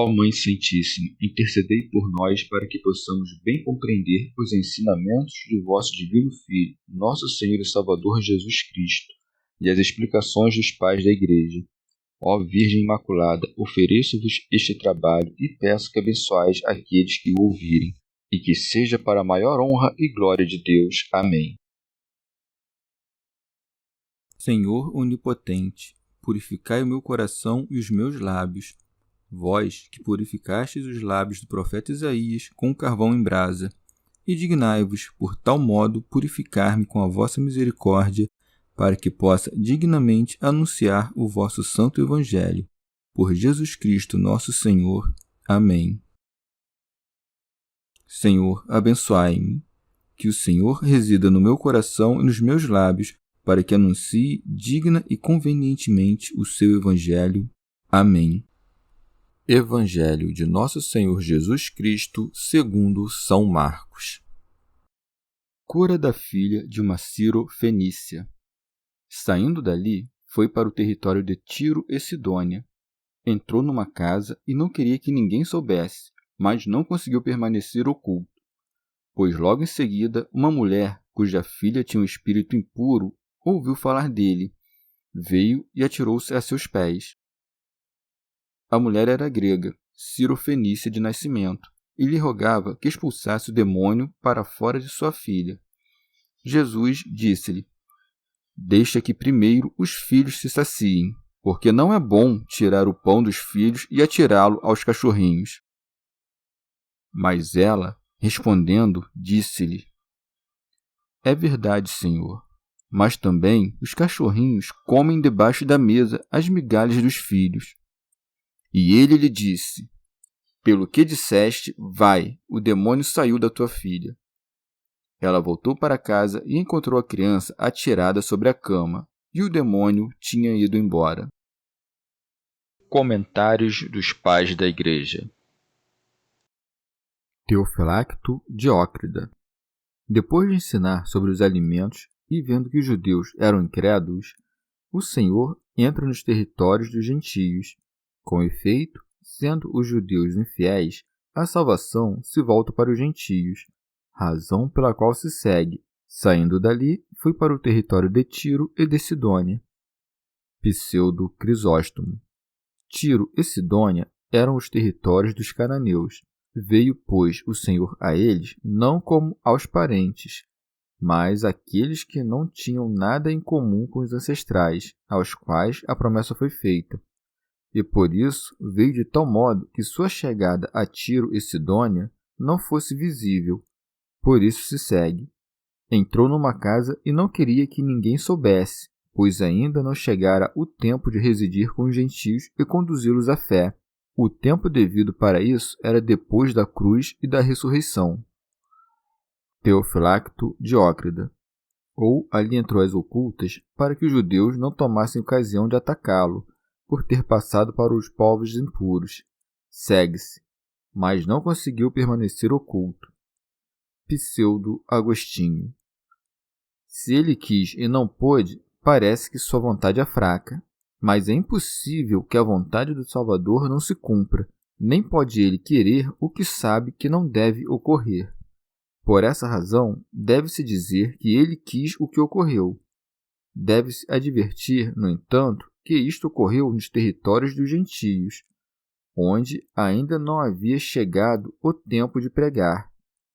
Ó Mãe Santíssima, intercedei por nós para que possamos bem compreender os ensinamentos de vosso Divino Filho, nosso Senhor e Salvador Jesus Cristo, e as explicações dos pais da Igreja. Ó Virgem Imaculada, ofereço-vos este trabalho e peço que abençoeis aqueles que o ouvirem, e que seja para a maior honra e glória de Deus. Amém. Senhor onipotente, purificai o meu coração e os meus lábios. Vós, que purificastes os lábios do profeta Isaías com o carvão em brasa, e dignai-vos, por tal modo, purificar-me com a vossa misericórdia, para que possa dignamente anunciar o vosso santo Evangelho. Por Jesus Cristo nosso Senhor. Amém. Senhor, abençoai-me. Que o Senhor resida no meu coração e nos meus lábios, para que anuncie digna e convenientemente o seu Evangelho. Amém. Evangelho de Nosso Senhor Jesus Cristo, segundo São Marcos. Cura da filha de uma Ciro-fenícia. Saindo dali, foi para o território de Tiro e Sidônia. Entrou numa casa e não queria que ninguém soubesse, mas não conseguiu permanecer oculto. Pois logo em seguida, uma mulher, cuja filha tinha um espírito impuro, ouviu falar dele. Veio e atirou-se a seus pés. A mulher era grega, Ciro-fenícia de nascimento, e lhe rogava que expulsasse o demônio para fora de sua filha. Jesus disse-lhe: Deixa que primeiro os filhos se saciem, porque não é bom tirar o pão dos filhos e atirá-lo aos cachorrinhos. Mas ela, respondendo, disse-lhe: É verdade, Senhor, mas também os cachorrinhos comem debaixo da mesa as migalhas dos filhos. E ele lhe disse: Pelo que disseste, vai, o demônio saiu da tua filha. Ela voltou para casa e encontrou a criança atirada sobre a cama, e o demônio tinha ido embora. Comentários dos Pais da Igreja. Teofilacto Diócrida. Depois de ensinar sobre os alimentos e vendo que os judeus eram incrédulos, o Senhor entra nos territórios dos gentios. Com efeito, sendo os judeus infiéis, a salvação se volta para os gentios, razão pela qual se segue. Saindo dali, foi para o território de Tiro e de Sidônia. Pseudo Crisóstomo. Tiro e Sidônia eram os territórios dos cananeus. Veio, pois, o Senhor a eles, não como aos parentes, mas àqueles que não tinham nada em comum com os ancestrais, aos quais a promessa foi feita. E por isso veio de tal modo que sua chegada a Tiro e Sidônia não fosse visível. Por isso se segue. Entrou numa casa e não queria que ninguém soubesse, pois ainda não chegara o tempo de residir com os gentios e conduzi-los à fé. O tempo devido para isso era depois da cruz e da ressurreição. Teofilacto Diócrida. Ou ali entrou às ocultas para que os judeus não tomassem ocasião de atacá-lo, por ter passado para os povos impuros. Segue-se, mas não conseguiu permanecer oculto. Pseudo Agostinho. Se ele quis e não pôde, parece que sua vontade é fraca, mas é impossível que a vontade do Salvador não se cumpra, nem pode ele querer o que sabe que não deve ocorrer. Por essa razão, deve-se dizer que ele quis o que ocorreu. Deve-se advertir, no entanto, que isto ocorreu nos territórios dos gentios, onde ainda não havia chegado o tempo de pregar.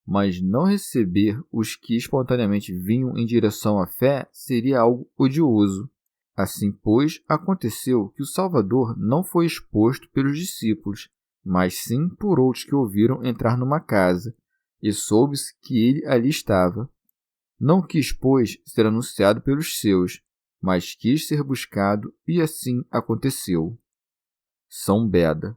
Mas não receber os que espontaneamente vinham em direção à fé seria algo odioso. Assim, pois, aconteceu que o Salvador não foi exposto pelos discípulos, mas sim por outros que ouviram entrar numa casa, e soube-se que ele ali estava. Não quis, pois, ser anunciado pelos seus, mas quis ser buscado, e assim aconteceu. São Beda.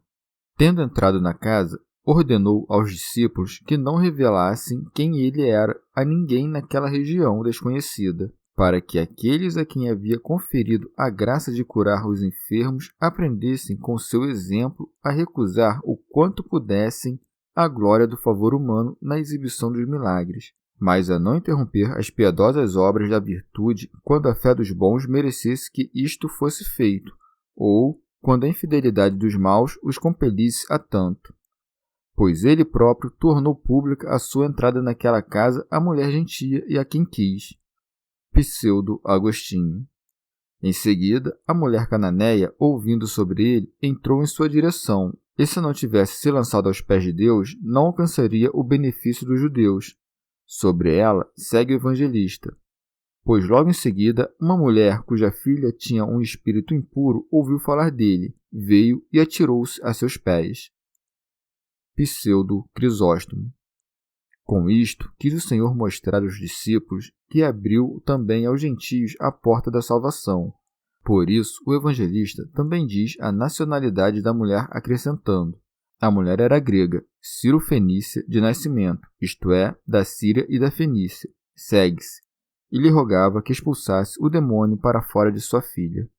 Tendo entrado na casa, ordenou aos discípulos que não revelassem quem ele era a ninguém naquela região desconhecida, para que aqueles a quem havia conferido a graça de curar os enfermos aprendessem com seu exemplo a recusar o quanto pudessem a glória do favor humano na exibição dos milagres, mas a não interromper as piedosas obras da virtude quando a fé dos bons merecesse que isto fosse feito, ou quando a infidelidade dos maus os compelisse a tanto, pois ele próprio tornou pública a sua entrada naquela casa à mulher gentia e a quem quis. Pseudo-Agostinho. Em seguida, a mulher cananeia, ouvindo sobre ele, entrou em sua direção, e se não tivesse se lançado aos pés de Deus, não alcançaria o benefício dos judeus. Sobre ela, segue o evangelista. Pois logo em seguida, uma mulher cuja filha tinha um espírito impuro ouviu falar dele, veio e atirou-se a seus pés. Pseudo-Crisóstomo. Com isto, quis o Senhor mostrar aos discípulos que abriu também aos gentios a porta da salvação. Por isso, o evangelista também diz a nacionalidade da mulher, acrescentando: a mulher era grega, Ciro-fenícia de nascimento, isto é, da Síria e da Fenícia. Segue-se. E lhe rogava que expulsasse o demônio para fora de sua filha.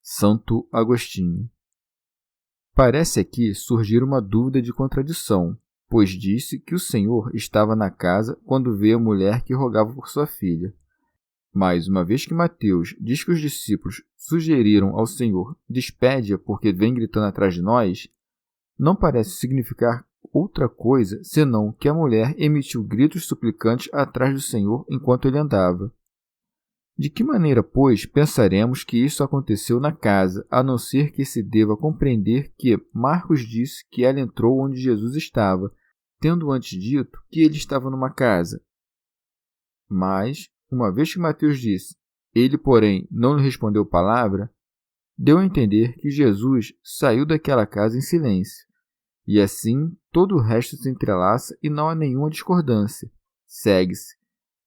Santo Agostinho. Parece aqui surgir uma dúvida de contradição, pois disse que o Senhor estava na casa quando veio a mulher que rogava por sua filha. Mas, uma vez que Mateus diz que os discípulos sugeriram ao Senhor: despede-a porque vem gritando atrás de nós, não parece significar outra coisa senão que a mulher emitiu gritos suplicantes atrás do Senhor enquanto ele andava. De que maneira, pois, pensaremos que isso aconteceu na casa, a não ser que se deva compreender que Marcos disse que ela entrou onde Jesus estava, tendo antes dito que ele estava numa casa? Mas, uma vez que Mateus disse: ele, porém, não lhe respondeu palavra, deu a entender que Jesus saiu daquela casa em silêncio. E assim, todo o resto se entrelaça e não há nenhuma discordância. Segue-se.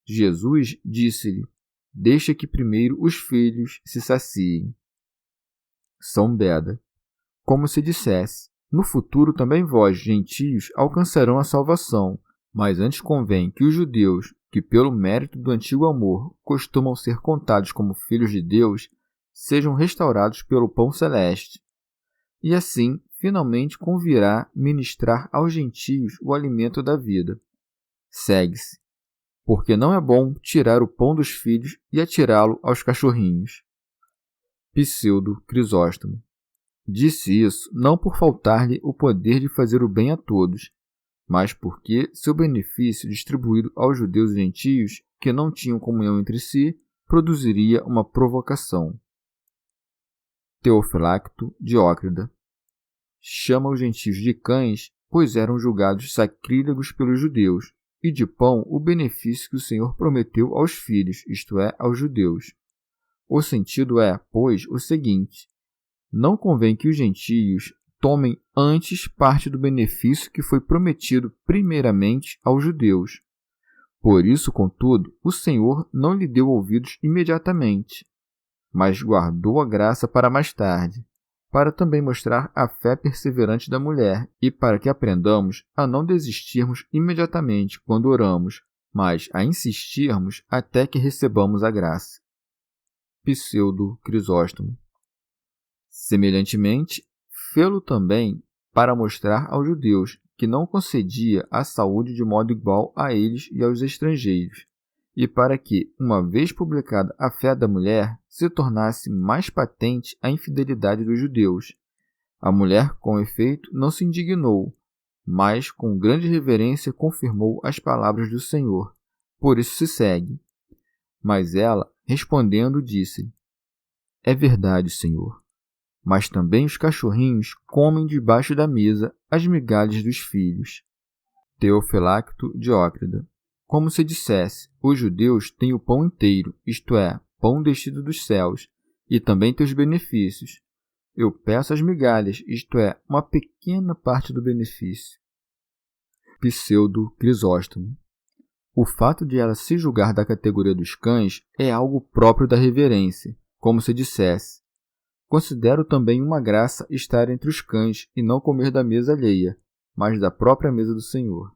Jesus disse-lhe: deixa que primeiro os filhos se saciem. São Beda. Como se dissesse: no futuro também vós, gentios, alcançarão a salvação, mas antes convém que os judeus, que pelo mérito do antigo amor costumam ser contados como filhos de Deus, sejam restaurados pelo pão celeste. E assim, finalmente convirá ministrar aos gentios o alimento da vida. Segue-se. Porque não é bom tirar o pão dos filhos e atirá-lo aos cachorrinhos. Pseudo-Crisóstomo. Disse isso não por faltar-lhe o poder de fazer o bem a todos, mas porque seu benefício distribuído aos judeus e gentios, que não tinham comunhão entre si, produziria uma provocação. Teofilacto Diócrida. Chama os gentios de cães, pois eram julgados sacrílegos pelos judeus, e de pão o benefício que o Senhor prometeu aos filhos, isto é, aos judeus. O sentido é, pois, o seguinte: não convém que os gentios tomem antes parte do benefício que foi prometido primeiramente aos judeus. Por isso, contudo, o Senhor não lhe deu ouvidos imediatamente, mas guardou a graça para mais tarde, para também mostrar a fé perseverante da mulher e para que aprendamos a não desistirmos imediatamente quando oramos, mas a insistirmos até que recebamos a graça. Pseudo-Crisóstomo. Semelhantemente, fê-lo também para mostrar aos judeus que não concedia a saúde de modo igual a eles e aos estrangeiros, e para que, uma vez publicada a fé da mulher, se tornasse mais patente a infidelidade dos judeus. A mulher, com efeito, não se indignou, mas com grande reverência confirmou as palavras do Senhor. Por isso se segue. Mas ela, respondendo, disse: é verdade, Senhor. Mas também os cachorrinhos comem debaixo da mesa as migalhas dos filhos. Teofilacto Diócrida. Como se dissesse: os judeus têm o pão inteiro, isto é, pão descido dos céus, e também teus benefícios. Eu peço as migalhas, isto é, uma pequena parte do benefício. Pseudo-Crisóstomo. O fato de ela se julgar da categoria dos cães é algo próprio da reverência, como se dissesse: considero também uma graça estar entre os cães e não comer da mesa alheia, mas da própria mesa do Senhor.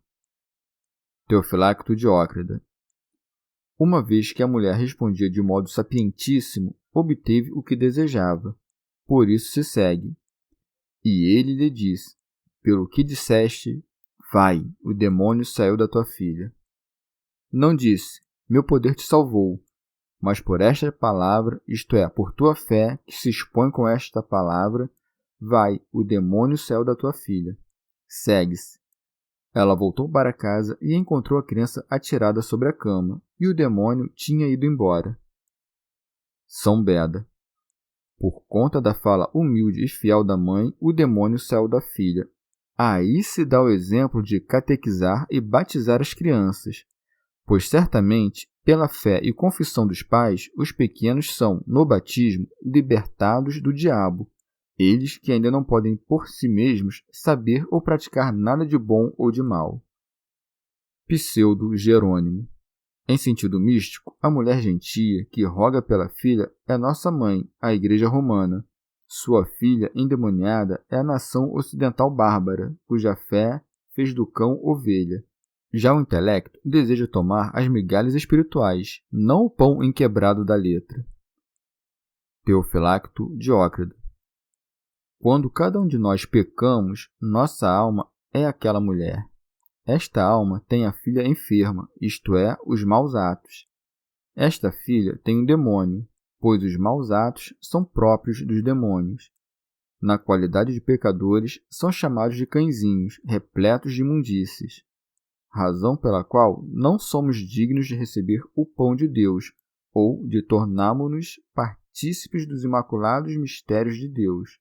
Teofilacto Diócrida. Uma vez que a mulher respondia de modo sapientíssimo, obteve o que desejava. Por isso se segue. E ele lhe disse: pelo que disseste, vai, o demônio saiu da tua filha. Não disse: meu poder te salvou, Mas por esta palavra, isto é, por tua fé, que se expõe com esta palavra, vai, o demônio saiu da tua filha. Segue-se. Ela voltou para casa e encontrou a criança atirada sobre a cama, e o demônio tinha ido embora. São Beda. Por conta da fala humilde e fiel da mãe, o demônio saiu da filha. Aí se dá o exemplo de catequizar e batizar as crianças, pois certamente, pela fé e confissão dos pais, os pequenos são, no batismo, libertados do diabo, eles que ainda não podem por si mesmos saber ou praticar nada de bom ou de mal. Pseudo Jerônimo. Em sentido místico, a mulher gentia que roga pela filha é nossa mãe, a Igreja Romana. Sua filha endemoniada é a nação ocidental bárbara, cuja fé fez do cão ovelha. Já o intelecto deseja tomar as migalhas espirituais, não o pão inquebrado da letra. Teofilacto Diócrido. Quando cada um de nós pecamos, nossa alma é aquela mulher. Esta alma tem a filha enferma, isto é, os maus atos. Esta filha tem um demônio, pois os maus atos são próprios dos demônios. Na qualidade de pecadores, são chamados de cãezinhos, repletos de imundícies. Razão pela qual não somos dignos de receber o pão de Deus, ou de tornarmos-nos partícipes dos imaculados mistérios de Deus.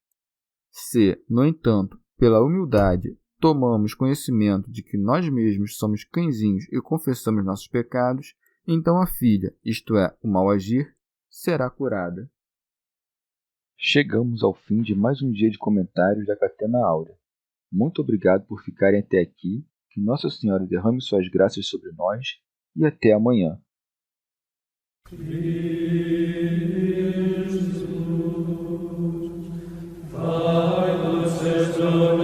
Se, no entanto, pela humildade, tomamos conhecimento de que nós mesmos somos cãezinhos e confessamos nossos pecados, então a filha, isto é, o mal agir, será curada. Chegamos ao fim de mais um dia de comentários da Catena Áurea. Muito obrigado por ficarem até aqui, que Nossa Senhora derrame suas graças sobre nós e até amanhã. Jesus,